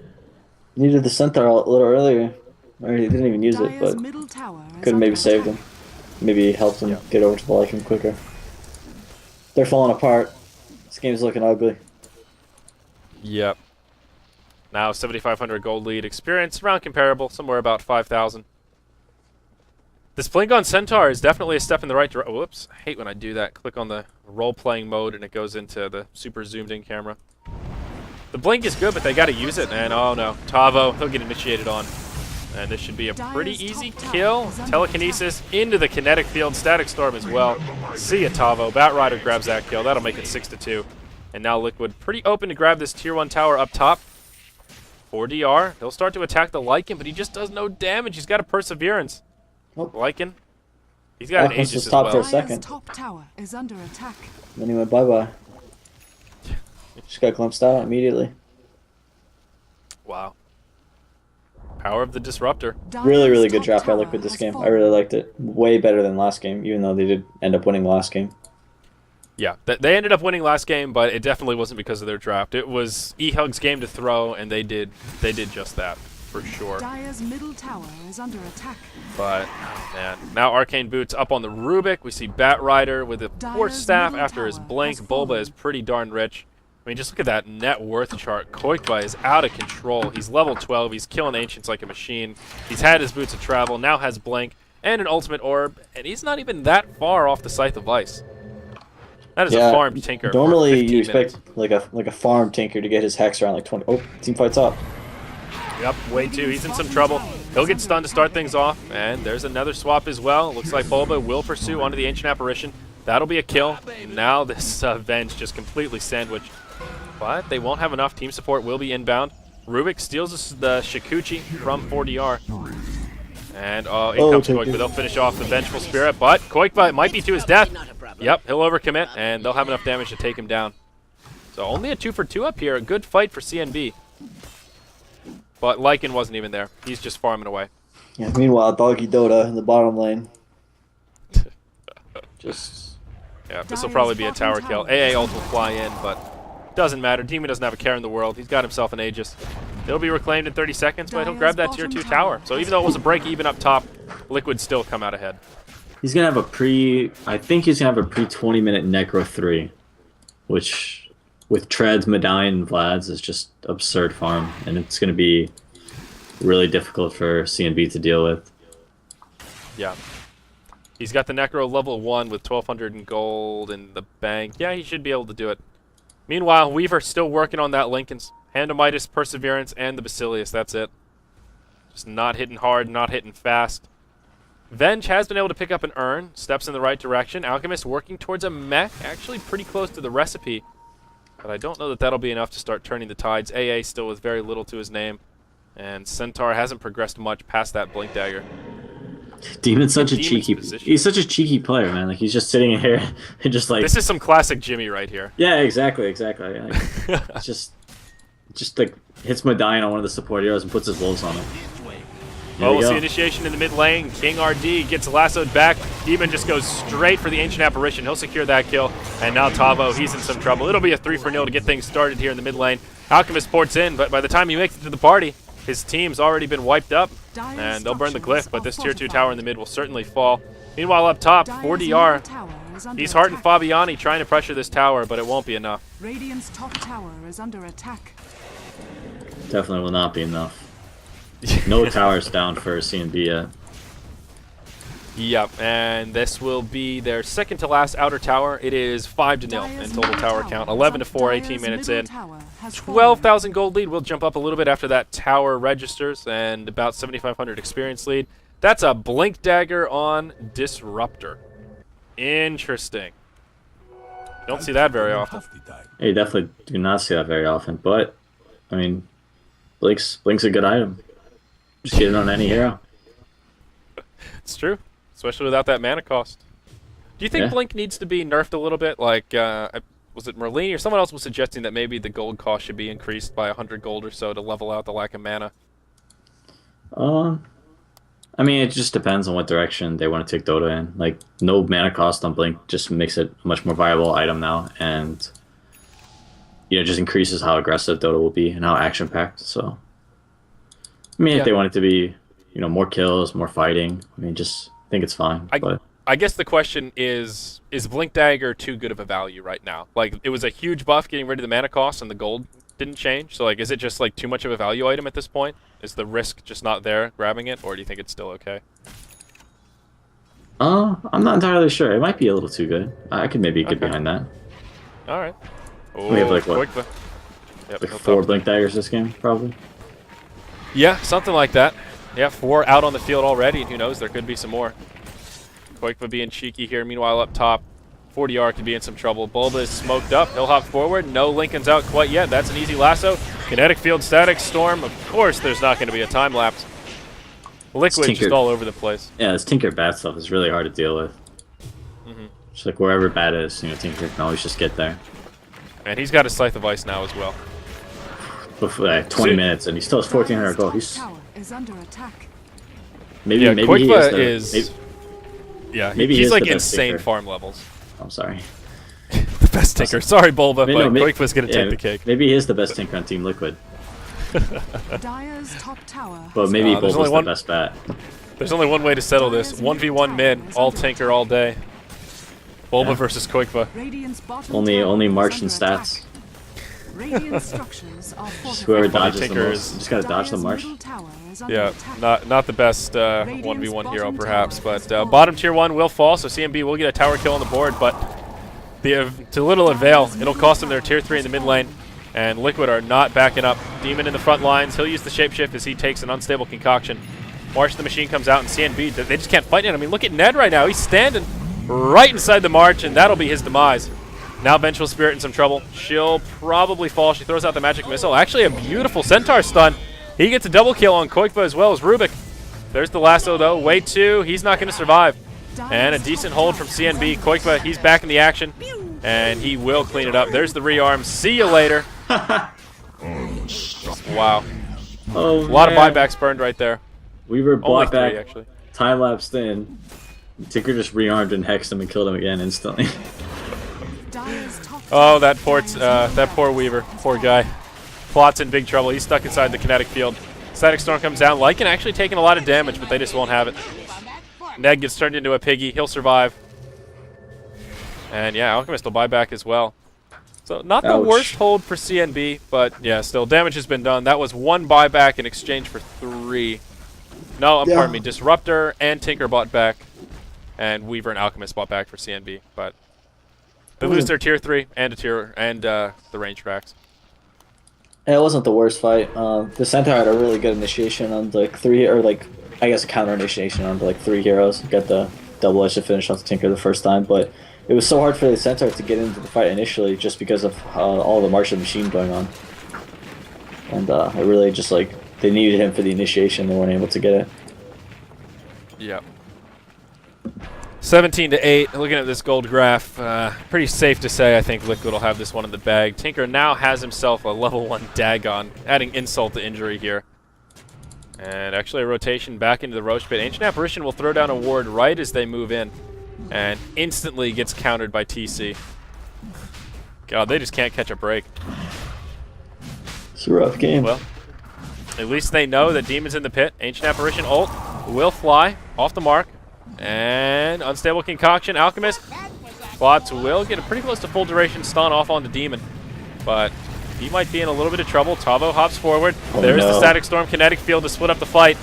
Speaker 4: Needed the Centaur a little earlier, or he didn't even use it,
Speaker 3: Dire's
Speaker 4: but
Speaker 3: middle tower is
Speaker 4: could have maybe
Speaker 3: under
Speaker 4: saved
Speaker 3: attack.
Speaker 4: him. Maybe helped him
Speaker 1: Yeah.
Speaker 4: get over to the Lycan quicker. They're falling apart. This game's looking ugly.
Speaker 1: Yep. Now 7,500 gold lead experience, around comparable, somewhere about 5,000. This Blink on Centaur is definitely a step in the right direction. Whoops, I hate when I do that. Click on the role-playing mode and it goes into the super zoomed-in camera. The Blink is good, but they got to use it, and oh no, Tavo, he'll get initiated on. And this should be a pretty
Speaker 3: Dire's
Speaker 1: easy
Speaker 3: top tower
Speaker 1: kill.
Speaker 3: is under
Speaker 1: Telekinesis into the kinetic field, Static Storm as well. See ya, Tavo. Batrider grabs that kill. That'll make it 6-2. And now Liquid pretty open to grab this tier 1 tower up top. For DR, he'll start to attack the Lycan, but he just does no damage. He's got a Perseverance.
Speaker 4: Nope.
Speaker 1: Lycan, he's got an
Speaker 4: Alchemist
Speaker 1: Aegis
Speaker 4: is
Speaker 1: as
Speaker 4: top for a
Speaker 1: well.
Speaker 4: second.
Speaker 3: Dire's top tower is under attack.
Speaker 4: Then he went bye-bye. Just got glimpsed out immediately.
Speaker 1: Wow. Power of the Disruptor.
Speaker 4: Really
Speaker 3: Dire's
Speaker 4: good
Speaker 3: top
Speaker 4: draft by
Speaker 3: tower
Speaker 4: Liquid this
Speaker 3: has
Speaker 4: game. I
Speaker 3: fallen.
Speaker 4: really liked it. Way better than last game, even though they did end up winning the last game.
Speaker 1: Yeah, they ended up winning last game, but it definitely wasn't because of their draft. It was E-Hug's game to throw, and they did just that. for sure.
Speaker 3: Dire's middle tower is under attack.
Speaker 1: But, oh man. Now Arcane Boots up on the Rubik. We see Bat Rider with a Force
Speaker 3: Dire's
Speaker 1: Staff
Speaker 3: middle
Speaker 1: after his
Speaker 3: tower
Speaker 1: blink.
Speaker 3: has
Speaker 1: Bulba
Speaker 3: fallen.
Speaker 1: is pretty darn rich. I mean, just look at that net worth chart. Koikba is out of control. He's level 12. He's killing Ancients like a machine. He's had his Boots of Travel, now has Blink, and an Ultimate Orb, and he's not even that far off the Scythe of Ice. That is a farm Tinker.
Speaker 4: Normally,
Speaker 1: for 15
Speaker 4: you expect
Speaker 1: minutes.
Speaker 4: like a farm Tinker to get his Hex around like 20. Oh, team fights up.
Speaker 1: Yep, way too. He's in some trouble. He'll get stunned to start things off, and there's another swap as well. Looks like Bulba will pursue onto the Ancient Apparition. That'll be a kill. Now this Venge just completely sandwiched. But they won't have enough. Team support will be inbound. Rubik steals the Shikuchi from 4DR. And in comes Koikba. They'll finish off the Vengeful Spirit, but Koikba might be to his death. Yep, he'll overcommit, and they'll have enough damage to take him down. So only a 2-for-2 up here. A good fight for CNB. But Lycan wasn't even there. He's just farming away.
Speaker 4: Yeah. Meanwhile, Doggy Dota in the bottom lane. Just.
Speaker 1: Yeah, this will probably be a tower kill. AA ult will fly in, but doesn't matter. Demon doesn't have a care in the world. He's got himself an Aegis. He'll be reclaimed in 30 seconds, but he'll grab that tier 2 tower. So even though it was a break even up top, Liquid still come out ahead.
Speaker 2: He's gonna have a I think he's gonna have a pre 20-minute Necro 3, which with Treads, Medallion, and Vlad's is just absurd farm, and it's gonna be really difficult for CNB to deal with.
Speaker 1: Yeah. He's got the Necro level 1 with 1,200 in gold in the bank. Yeah, he should be able to do it. Meanwhile, Weaver still working on that Lincoln's. Handomitis, Perseverance, and the Basilius. That's it. Just not hitting hard, not hitting fast. Venge has been able to pick up an urn. Steps in the right direction. Alchemist working towards a mech. Actually pretty close to the recipe. But I don't know that that'll be enough to start turning the tides. AA still with very little to his name. And Centaur hasn't progressed much past that Blink Dagger.
Speaker 2: Demon's such a
Speaker 1: Demon's
Speaker 2: cheeky.
Speaker 1: position.
Speaker 2: He's such a cheeky player, man. Like he's just sitting here and just like.
Speaker 1: This is some classic Jimmy right here.
Speaker 2: Yeah, exactly. Like, it's just like hits Medallion on one of the support heroes and puts his wolves on him.
Speaker 1: Well, we'll see initiation in the mid lane. King RD gets lassoed back. Demon just goes straight for the Ancient Apparition. He'll secure that kill. And now Tavo, he's in some trouble. It'll be a 3-for-0 to get things started here in the mid lane. Alchemist ports in, but by the time he makes it to the party, his team's already been wiped up. And they'll burn the glyph, but this tier 2 tower in the mid will certainly fall. Meanwhile, up top, 4DR. He's Hart and Fabiani trying to pressure this tower, but it won't be enough.
Speaker 3: Radiant's top tower is under attack.
Speaker 2: Definitely will not be enough. No towers down for CNB yet.
Speaker 1: Yep, and this will be their second to last outer tower. It is 5-0 in total tower count. 11-4, 18 minutes in. 12,000 gold lead. We'll jump up a little bit after that tower registers, and about 7,500 experience lead. That's a Blink Dagger on Disruptor. Interesting. Don't see that very often.
Speaker 2: Yeah, you definitely do not see that very often, but I mean, Blink's a good item. Just get it on any hero.
Speaker 1: It's true, especially without that mana cost. Do you think Blink needs to be nerfed a little bit? Like, was it Merlini or someone else was suggesting that maybe the gold cost should be increased by 100 gold or so to level out the lack of mana?
Speaker 2: I mean, it just depends on what direction they want to take Dota in. Like, no mana cost on Blink just makes it a much more viable item now, and just increases how aggressive Dota will be and how action-packed. So, I mean, if they want it to be, more kills, more fighting, I mean, just think it's fine.
Speaker 1: I guess the question is Blink Dagger too good of a value right now? Like, it was a huge buff getting rid of the mana cost and the gold didn't change. So, like, is it just, like, too much of a value item at this point? Is the risk just not there grabbing it, or do you think it's still okay?
Speaker 2: I'm not entirely sure. It might be a little too good. I could maybe get behind that.
Speaker 1: All right.
Speaker 2: We have, like, what?
Speaker 1: Yep,
Speaker 2: Like 4 Blink Daggers this game, probably?
Speaker 1: Yeah, something like that. Yeah, 4 out on the field already, and who knows, there could be some more. Koikba being cheeky here. Meanwhile, up top, 40R could be in some trouble. Bulba is smoked up. He'll hop forward. No Lincoln's out quite yet. That's an easy lasso. Kinetic field, static storm. Of course, there's not going to be a time lapse. Liquid just all over the place.
Speaker 2: Yeah, this Tinker Bat stuff is really hard to deal with. Just like wherever Bat is, Tinker can always just get there.
Speaker 1: And he's got a Scythe of Ice now as well.
Speaker 2: Before, like 20 minutes, and he still has 1,400 gold. He's
Speaker 3: under attack.
Speaker 2: maybe
Speaker 1: Koikba
Speaker 2: he is. Maybe
Speaker 1: he's like
Speaker 2: the best
Speaker 1: insane
Speaker 2: Tinker.
Speaker 1: farm levels.
Speaker 2: I'm sorry.
Speaker 1: The best Tinker. Sorry, Bulba, but
Speaker 2: Koikba's
Speaker 1: Koikba's going to take the cake.
Speaker 2: Maybe he is the best Tinker on Team Liquid.
Speaker 3: Dire's top tower.
Speaker 2: But maybe
Speaker 1: there's
Speaker 2: Bulba's
Speaker 1: only
Speaker 2: the
Speaker 1: one-
Speaker 2: best bet.
Speaker 1: There's only one way to settle this. 1v1 mid, all Tinker all day. Bulba
Speaker 2: Yeah.
Speaker 1: versus Koikva.
Speaker 3: Radiant's bottom
Speaker 2: Only
Speaker 3: tower is
Speaker 2: March and
Speaker 3: under attack.
Speaker 2: stats.
Speaker 3: Radiant structures are
Speaker 2: Whoever
Speaker 3: fortified.
Speaker 2: dodges the
Speaker 1: Tinker
Speaker 2: most.
Speaker 1: is-
Speaker 2: You just gotta dodge the
Speaker 3: Dire's
Speaker 2: March.
Speaker 3: middle tower is under
Speaker 1: Yeah,
Speaker 3: attack.
Speaker 1: not the best 1v1 hero perhaps, but bottom tier 1 will fall, so CNB will get a tower kill on the board, but to little avail. It'll cost them their tier 3 in the mid lane, and Liquid are not backing up. Demon in the front lines. He'll use the shapeshift as he takes an unstable concoction. March the Machine comes out, and CNB, they just can't fight it. I mean, look at Ned right now. He's standing right inside the March, and that'll be his demise. Now Vengeful Spirit in some trouble. She'll probably fall. She throws out the magic missile. Actually, a beautiful Centaur stun. He gets a double kill on Koikva as well as Rubik. There's the lasso, though. Wave 2, he's not going to survive. And a decent hold from CNB. Koikva, he's back in the action, and he will clean it up. There's the rearm. See you later. Wow.
Speaker 2: Oh,
Speaker 1: A lot of buybacks burned right there.
Speaker 2: Weaver
Speaker 1: Only
Speaker 2: bought
Speaker 1: 3,
Speaker 2: back,
Speaker 1: actually.
Speaker 2: time-lapsed in. Tinker just rearmed and hexed him and killed him again instantly.
Speaker 3: Dire's top
Speaker 1: Oh,
Speaker 3: tower
Speaker 1: that poor Weaver. Poor guy. Plot's in big trouble. He's stuck inside the kinetic field. Static Storm comes down. Lycan actually taking a lot of damage, but they just won't have it. Ned gets turned into a piggy. He'll survive. And yeah, Alchemist will buy back as well. So not the
Speaker 4: Ouch.
Speaker 1: worst hold for CNB, but yeah, still damage has been done. That was 1 buyback in exchange for 3. No,
Speaker 4: Yeah.
Speaker 1: pardon me. Disruptor and Tinker bought back, and Weaver and Alchemist bought back for CNB. But they lose their tier 3 and the range tracks.
Speaker 4: Yeah, it wasn't the worst fight. The Centaur had a really good initiation on like 3, or like I guess a counter initiation on like 3 heroes. Got the double edge to finish off the Tinker the first time, but it was so hard for the Centaur to get into the fight initially just because of all the Martial Machine going on. And it really just like they needed him for the initiation, they weren't able to get it.
Speaker 1: Yep. 17-8. Looking at this gold graph, pretty safe to say I think Liquid will have this one in the bag. Tinker now has himself a level 1 Dagon, adding insult to injury here. And actually a rotation back into the Roche pit. Ancient Apparition will throw down a ward right as they move in, and instantly gets countered by TC. God, they just can't catch a break.
Speaker 4: It's a rough game.
Speaker 1: Well, at least they know that Demon's in the pit. Ancient Apparition ult will fly off the mark. And Unstable Concoction, Alchemist. Bots will get a pretty close to full duration stun off on the Demon. But he might be in a little bit of trouble. Tavo hops forward.
Speaker 4: Oh,
Speaker 1: There's the
Speaker 4: no.
Speaker 1: Static Storm Kinetic Field to split up the fight.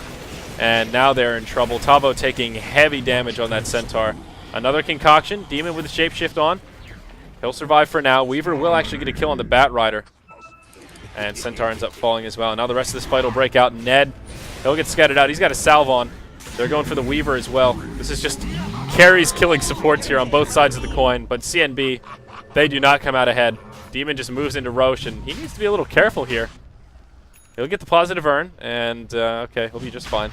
Speaker 1: And now they're in trouble. Tavo taking heavy damage on that Centaur. Another Concoction. Demon with the Shapeshift on. He'll survive for now. Weaver will actually get a kill on the Bat Rider. And Centaur ends up falling as well. Now the rest of this fight will break out. Ned, he'll get scattered out. He's got a salve on. They're going for the Weaver as well. This is just carries killing supports here on both sides of the coin. But CNB, they do not come out ahead. Demon just moves into Roche, and he needs to be a little careful here. He'll get the positive earn, and okay, he'll be just fine.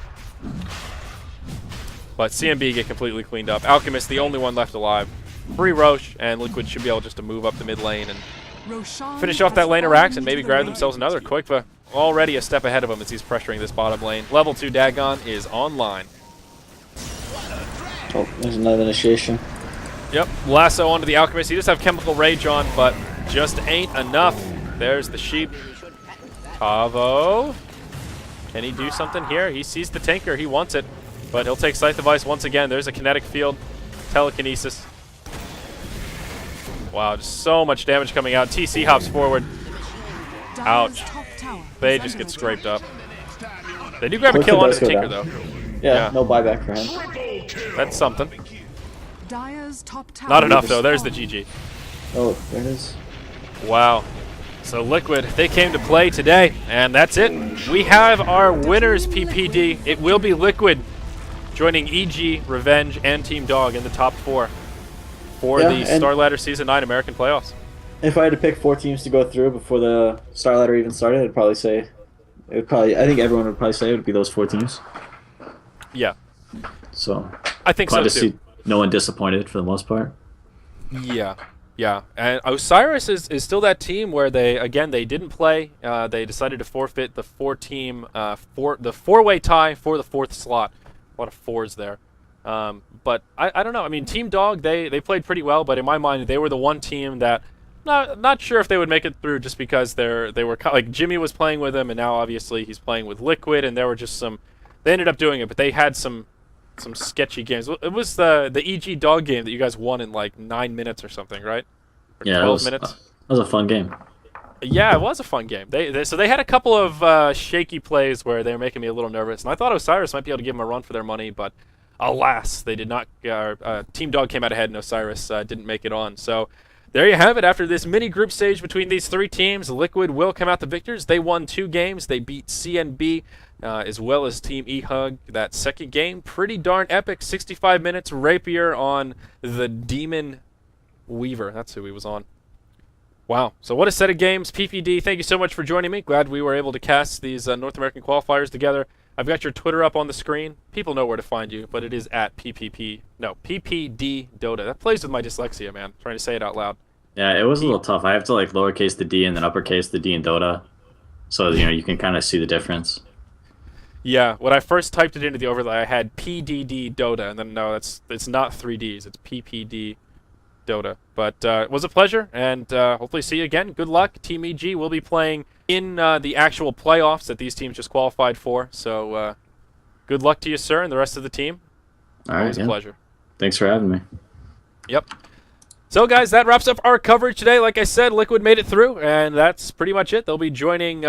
Speaker 1: But CNB get completely cleaned up. Alchemist, the only one left alive. Free Roche, and Liquid should be able just to move up the mid lane and
Speaker 3: Roshan
Speaker 1: finish off that
Speaker 3: has
Speaker 1: lane of racks and
Speaker 3: fallen
Speaker 1: maybe
Speaker 3: to the
Speaker 1: grab
Speaker 3: right.
Speaker 1: themselves another. Koikva already a step ahead of him as he's pressuring this bottom lane. Level 2 Dagon is online.
Speaker 4: Oh, there's another initiation.
Speaker 1: Yep, lasso onto the Alchemist. He does have Chemical Rage on, but just ain't enough. There's the sheep. Tavo. Can he do something here? He sees the Tinker. He wants it, but he'll take Scythe of Ice once again. There's a Kinetic Field. Telekinesis. Wow, just so much damage coming out. TC hops forward.
Speaker 3: Dire's
Speaker 1: Ouch.
Speaker 3: top tower
Speaker 1: They
Speaker 3: is
Speaker 1: just
Speaker 3: under
Speaker 1: get scraped
Speaker 3: attack.
Speaker 1: up. They do grab a
Speaker 4: Liquid
Speaker 1: kill onto
Speaker 4: does
Speaker 1: the
Speaker 4: go
Speaker 1: Tinker,
Speaker 4: down.
Speaker 1: though.
Speaker 4: Yeah,
Speaker 1: Yeah.
Speaker 4: no buyback for him.
Speaker 1: That's something.
Speaker 3: Dire's top tower
Speaker 1: Not enough,
Speaker 3: is
Speaker 1: though. There's the
Speaker 3: fallen.
Speaker 1: GG.
Speaker 4: Oh, there it is.
Speaker 1: Wow. So Liquid, they came to play today, and that's it. We have our winners PPD. It will be Liquid joining EG, Revenge, and Team Dog in the top 4 for
Speaker 4: Yeah,
Speaker 1: the
Speaker 4: and-
Speaker 1: Starladder Season 9 American playoffs.
Speaker 4: If I had to pick 4 teams to go through before the Starladder even started, I'd probably say I think everyone would probably say it would be those 4 teams.
Speaker 1: Yeah,
Speaker 4: So
Speaker 1: I think
Speaker 2: Glad
Speaker 1: so
Speaker 2: to
Speaker 1: too.
Speaker 2: see no one disappointed for the most part.
Speaker 1: Yeah, yeah. And Osiris is still that team where they didn't play. They decided to forfeit the 4-way tie for the 4th slot. A lot of 4s there. But I don't know. I mean, Team Dog, they played pretty well, but in my mind, they were the one team that Not sure if they would make it through just because they were like Jimmy was playing with him, and now obviously he's playing with Liquid, and there were just some. They ended up doing it, but they had some sketchy games. It was the EG dog game that you guys won in like 9 minutes or something, right? Or
Speaker 2: Yeah,
Speaker 1: 12 minutes.
Speaker 2: That was a fun game.
Speaker 1: Yeah, it was a fun game. So they had a couple of shaky plays where they were making me a little nervous, and I thought Osiris might be able to give them a run for their money, but alas, they did not. Team Dog came out ahead, and Osiris didn't make it on. So there you have it. After this mini group stage between these three teams, Liquid will come out the victors. They won 2 games. They beat CNB as well as Team eHug. That second game, pretty darn epic. 65 minutes, Rapier on the Demon Weaver. That's who he was on. Wow. So what a set of games. PPD, thank you so much for joining me. Glad we were able to cast these North American qualifiers together. I've got your Twitter up on the screen. People know where to find you, but it is at PPD Dota. That plays with my dyslexia, man. I'm trying to say it out loud.
Speaker 2: Yeah, it was a little tough. I have to like lowercase the D and then uppercase the D in Dota. So, you can kind of see the difference.
Speaker 1: Yeah, when I first typed it into the overlay, I had PDD Dota, and then no, it's not 3Ds. It's PPD Dota. But it was a pleasure, and hopefully see you again. Good luck. Team EG will be playing in the actual playoffs that these teams just qualified for. So good luck to you, sir, and the rest of the team.
Speaker 2: All right,
Speaker 1: Always a pleasure.
Speaker 2: Thanks for having me.
Speaker 1: Yep. So, guys, that wraps up our coverage today. Like I said, Liquid made it through, and that's pretty much it. They'll be joining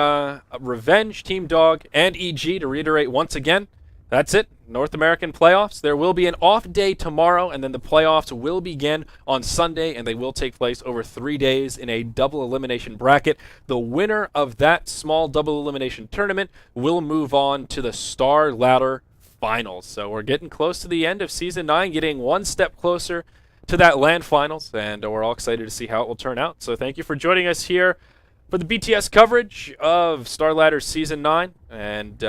Speaker 1: Revenge, Team Dog, and EG to reiterate once again. That's it. North American playoffs. There will be an off day tomorrow, and then the playoffs will begin on Sunday, and they will take place over 3 days in a double elimination bracket. The winner of that small double elimination tournament will move on to the Starladder finals. So we're getting close to the end of Season 9, getting one step closer to that LAN finals, and we're all excited to see how it will turn out. So thank you for joining us here for the BTS coverage of Starladder Season 9, and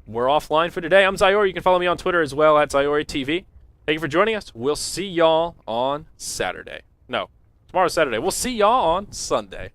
Speaker 1: we're offline for today. I'm Zyori. You can follow me on Twitter as well, at ZyoriTV. Thank you for joining us. We'll see y'all on Saturday. No, tomorrow's Saturday. We'll see y'all on Sunday.